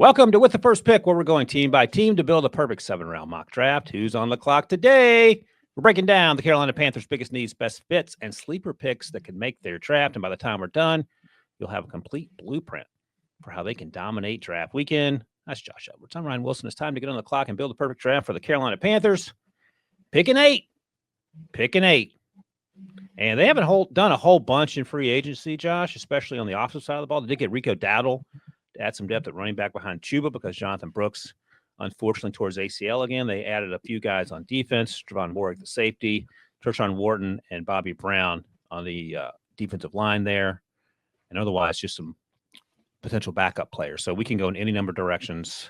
Welcome to With the First Pick, where we're going team by team to build a perfect 7-round mock draft. Who's on the clock today? We're breaking down the Carolina Panthers' biggest needs, best fits, and sleeper picks that can make their draft. And by the time we're done, you'll have a complete blueprint for how they can dominate draft weekend. That's Josh Edwards. I'm Ryan Wilson. It's time to get on the clock and build a perfect draft for the Carolina Panthers. Picking eight. And they haven't done a whole bunch in free agency, Josh, especially on the offensive side of the ball. They did get Rico Dowdle to add some depth at running back behind Chuba because Jonathan Brooks, unfortunately, towards ACL again. They added a few guys on defense, Trevon Warwick, the safety, Tershawn Wharton, and Bobby Brown on the defensive line there. And otherwise, just some potential backup players. So we can go in any number of directions.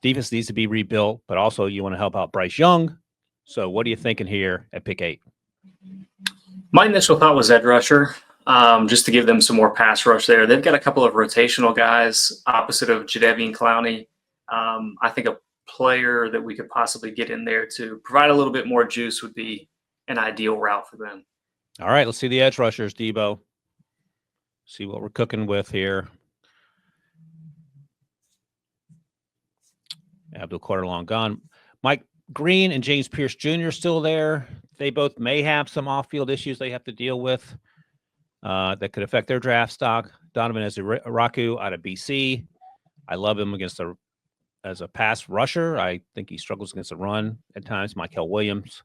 Defense needs to be rebuilt, but also you want to help out Bryce Young. So what are you thinking here at pick 8? My initial thought was edge rusher, just to give them some more pass rush there. They've got a couple of rotational guys opposite of Jadeveon Clowney. I think a player that we could possibly get in there to provide a little bit more juice would be an ideal route for them. All right, let's see the edge rushers, Debo. See what we're cooking with here. Abdul Carter long gone. Mike Green and James Pierce Jr. still there. They both may have some off-field issues they have to deal with that could affect their draft stock. Donovan Eziraku out of BC. I love him as a pass rusher. I think he struggles against the run at times. Michael Williams,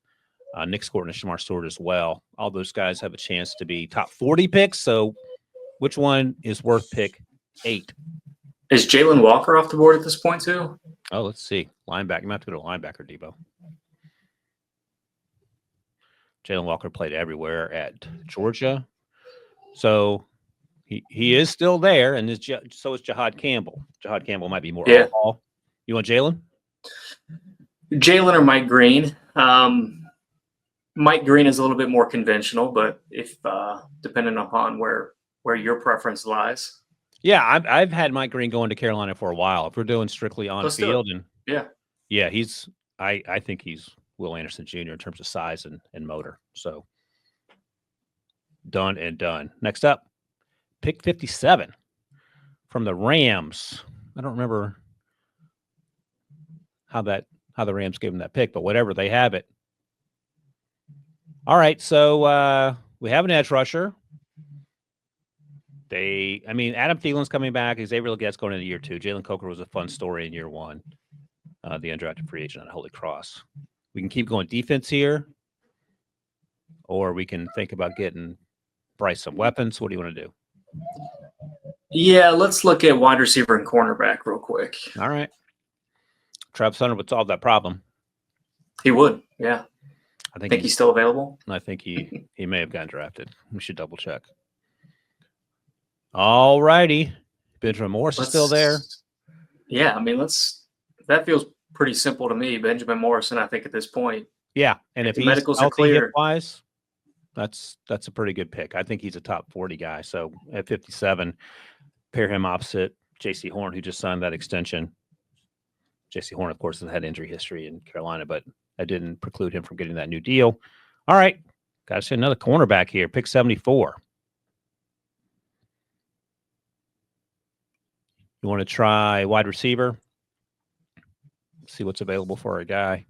Nick Scott, and Shamar Stewart as well. All those guys have a chance to be top 40 picks. So which one is worth pick 8? Is Jalen Walker off the board at this point too? Oh, let's see. Linebacker. You might have to go to linebacker, Debo. Jalen Walker played everywhere at Georgia. So he is still there, and so is Jahad Campbell. Jahad Campbell might be more all. You want Jalen? Jalen or Mike Green. Mike Green is a little bit more conventional, but if depending upon where your preference lies. Yeah, I've had Mike Green going to Carolina for a while. If we're doing strictly on field, and I think he's Will Anderson Jr. in terms of size and motor. So done and done. Next up, pick 57 from the Rams. I don't remember how the Rams gave him that pick, but whatever, they have it. All right, so we have an edge rusher. Adam Thielen's coming back. Xavier Legette's going into year 2. Jalen Coker was a fun story in year 1. The undrafted free agent on Holy Cross. We can keep going defense here, or we can think about getting Bryce some weapons. What do you want to do? Yeah, let's look at wide receiver and cornerback real quick. All right. Travis Hunter would solve that problem. He would, yeah. I think he's still available. I think he may have gotten drafted. We should double check. All righty. Benjamin Morris is still there. Yeah, that feels pretty simple to me. Benjamin Morrison, I think, at this point. Yeah, and if the he's medicals are clear, hip-wise, that's a pretty good pick. I think he's a top 40 guy. So at 57, pair him opposite J.C. Horn, who just signed that extension. J.C. Horn, of course, has had injury history in Carolina, but that didn't preclude him from getting that new deal. All right, got to see another cornerback here, pick 74. You want to try wide receiver? See what's available for our guy.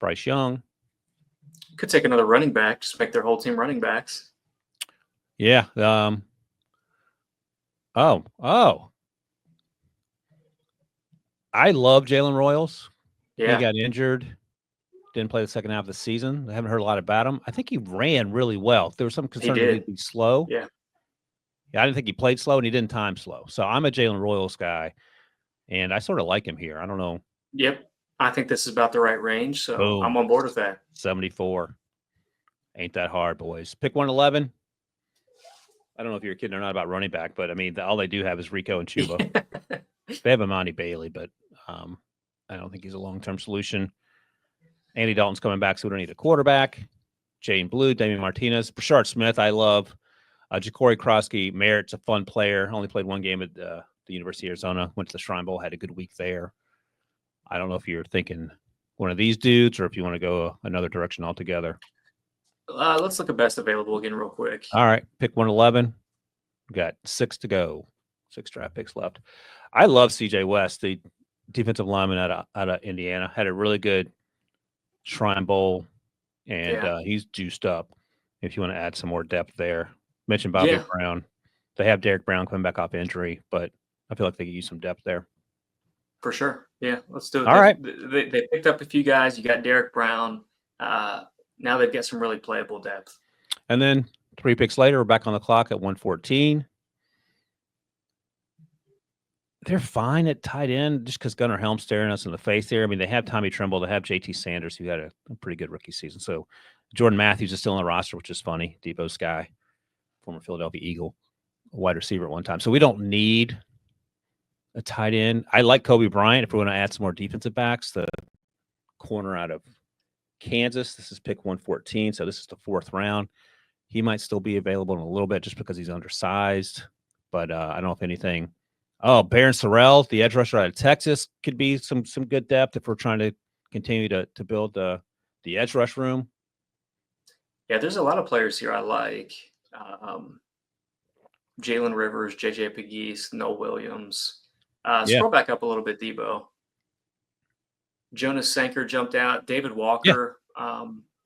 Bryce Young. Could take another running back, just make their whole team running backs. Yeah. I love Jalen Royals. Yeah. He got injured. Didn't play the second half of the season. I haven't heard a lot about him. I think he ran really well. There was some concern that he'd be slow. Yeah. Yeah, I didn't think he played slow, and he didn't time slow. So I'm a Jalen Royals guy, and I sort of like him here. I don't know. Yep. I think this is about the right range, so Boom. I'm on board with that. 74. Ain't that hard, boys. Pick 111. I don't know if you're kidding or not about running back, but, all they do have is Rico and Chuba. They have Imani Bailey, but I don't think he's a long-term solution. Andy Dalton's coming back, so we don't need a quarterback. Jane Blue, Damian Martinez. Brashard Smith, I love. Ja'Cory Krosky, Merritt's a fun player. Only played one game at the University of Arizona. Went to the Shrine Bowl, had a good week there. I don't know if you're thinking one of these dudes or if you want to go another direction altogether. Let's look at best available again real quick. All right. Pick 111. We got 6 to go. 6 draft picks left. I love CJ West, the defensive lineman out of Indiana. Had a really good Shrine Bowl, and he's juiced up. If you want to add some more depth there, mentioned Bobby Brown. They have Derek Brown coming back off injury, but I feel like they could use some depth there. For sure. Yeah, let's do it. All right. They picked up a few guys. You got Derek Brown. Now they've got some really playable depth. And then 3 picks later, we're back on the clock at 114. They're fine at tight end just because Gunnar Helm's staring us in the face there. I mean, they have Tommy Tremble. They have JT Sanders, who had a pretty good rookie season. So Jordan Matthews is still on the roster, which is funny. Debo Sky, former Philadelphia Eagle, a wide receiver at one time. So we don't need a tight end. I like Kobe Bryant if we want to add some more defensive backs. The corner out of Kansas. This is pick 114, so this is the 4th round. He might still be available in a little bit just because he's undersized, but I don't know if anything. Oh, Baron Sorrell, the edge rusher out of Texas, could be some good depth if we're trying to continue to build the edge rush room. Yeah, there's a lot of players here I like. Jalen Rivers, JJ Pegues, Noel Williams. Scroll back up a little bit, Debo. Jonas Sanker jumped out. David Walker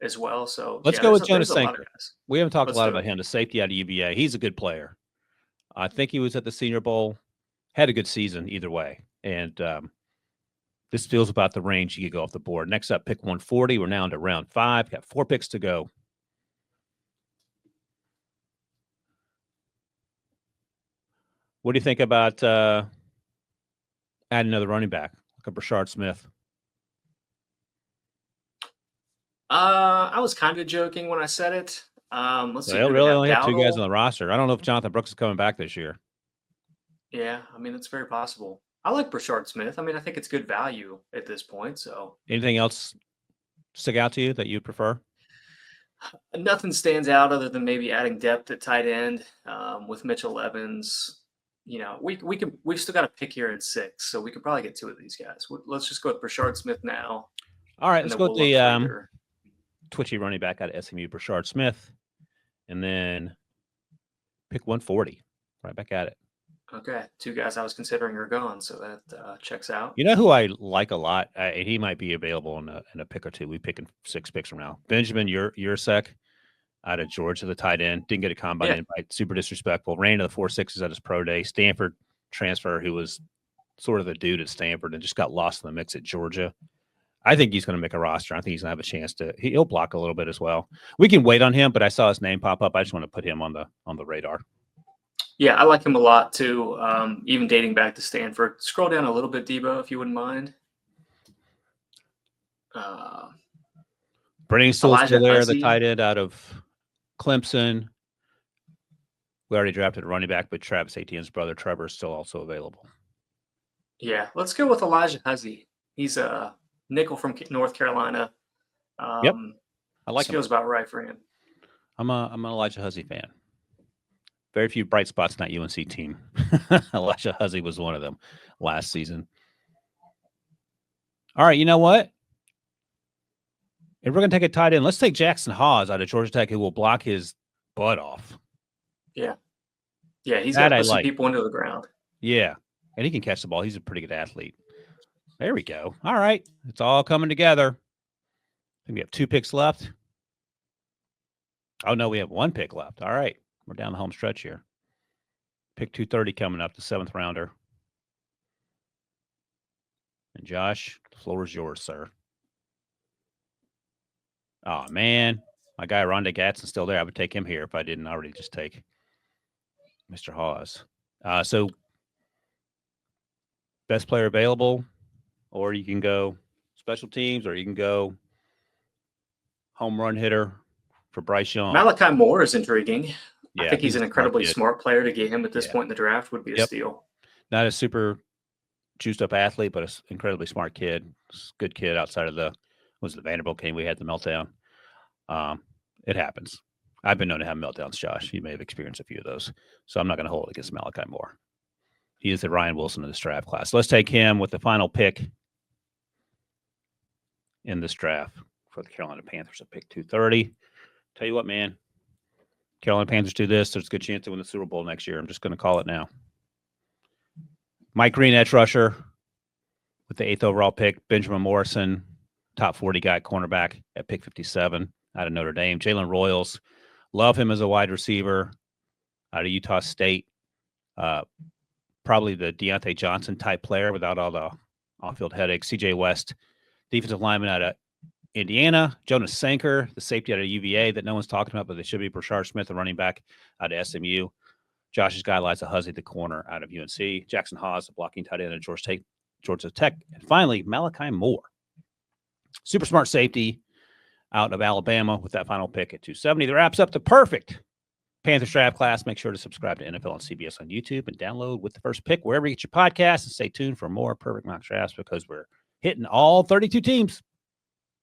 as well. So let's go with Jonas Sanker. We haven't talked a lot about him. The safety out of UVA. He's a good player. I think he was at the Senior Bowl. Had a good season either way. And this feels about the range you could go off the board. Next up, pick 140. We're now into round 5. Got 4 picks to go. What do you think about adding another running back, like a Brashard Smith? I was kind of joking when I said it. Let's see. They really only have 2 guys on the roster. I don't know if Jonathan Brooks is coming back this year. Yeah, I mean, it's very possible. I like Brashard Smith. I mean, I think it's good value at this point. So, anything else stick out to you that you prefer? Nothing stands out other than maybe adding depth at tight end with Mitchell Evans. You know, we've still got a pick here at 6, so we could probably get 2 of these guys. Let's just go with Brashard Smith now. All right, let's go with the twitchy running back out of SMU, Brashard Smith, and then pick 140. Right back at it. Okay, 2 guys I was considering are gone, so that checks out. You know who I like a lot? He might be available in a pick or 2. We pick in 6 picks from now. Benjamin Yursek out of Georgia, the tight end. Didn't get a combine invite. Super disrespectful. Ran to the 4.6s at his pro day. Stanford transfer, who was sort of the dude at Stanford and just got lost in the mix at Georgia. I think he's going to make a roster. I think he's going to have a chance to. He'll block a little bit as well. We can wait on him, but I saw his name pop up. I just want to put him on the radar. Yeah, I like him a lot too. Even dating back to Stanford. Scroll down a little bit, Debo, if you wouldn't mind. Brenning's still there, the tight end out of Clemson. We already drafted a running back, but Travis Etienne's brother Trevor is still also available. Yeah, let's go with Elijah Huzzie. He's a nickel from North Carolina. Yep, I like him. Feels about right for him. I'm an Elijah Huzzie fan. Very few bright spots in that UNC team. Elijah Huzzie was one of them last season. All right, you know what? If we're going to take a tight end, let's take Jackson Hawes out of Georgia Tech, who will block his butt off. Yeah. Yeah, he's got to put some people into the ground. Yeah, and he can catch the ball. He's a pretty good athlete. There we go. All right, it's all coming together. I think we have 2 picks left. Oh, no, we have 1 pick left. All right. We're down the home stretch here. Pick 230 coming up, the 7th rounder. And Josh, the floor is yours, sir. Oh, man. My guy, Rondé Gadsden's still there. I would take him here if I didn't already just take Mr. Hawes. So, best player available, or you can go special teams, or you can go home run hitter for Bryce Young. Malachi Moore is intriguing. Yeah, I think he's an incredibly smart player. To get him at this point in the draft would be a steal. Not a super juiced up athlete, but an incredibly smart kid. Good kid outside of the Vanderbilt game. We had the meltdown. It happens. I've been known to have meltdowns, Josh. You may have experienced a few of those. So I'm not going to hold it against Malachi Moore. He is the Ryan Wilson of this draft class. So let's take him with the final pick in this draft for the Carolina Panthers at pick 230. Tell you what, man. Carolina Panthers do this, there's a good chance to win the Super Bowl next year. I'm just going to call it now. Mike Green, edge rusher, with the 8th overall pick. Benjamin Morrison, top 40 guy, cornerback at pick 57 out of Notre Dame. Jalen Royals, love him as a wide receiver out of Utah State. Probably the Deontay Johnson type player without all the off-field headaches. CJ West, defensive lineman out of Indiana. Jonas Sanker, the safety out of UVA that no one's talking about, but they should be. Brashard Smith, the running back out of SMU. Josh's guy, Liza Huzzy, the corner out of UNC. Jackson Haas, the blocking tight end of Georgia Tech. And finally, Malachi Moore, super smart safety out of Alabama with that final pick at 270. That wraps up the perfect Panthers draft class. Make sure to subscribe to NFL on CBS on YouTube and download with the first pick wherever you get your podcasts. And stay tuned for more perfect mock drafts because we're hitting all 32 teams.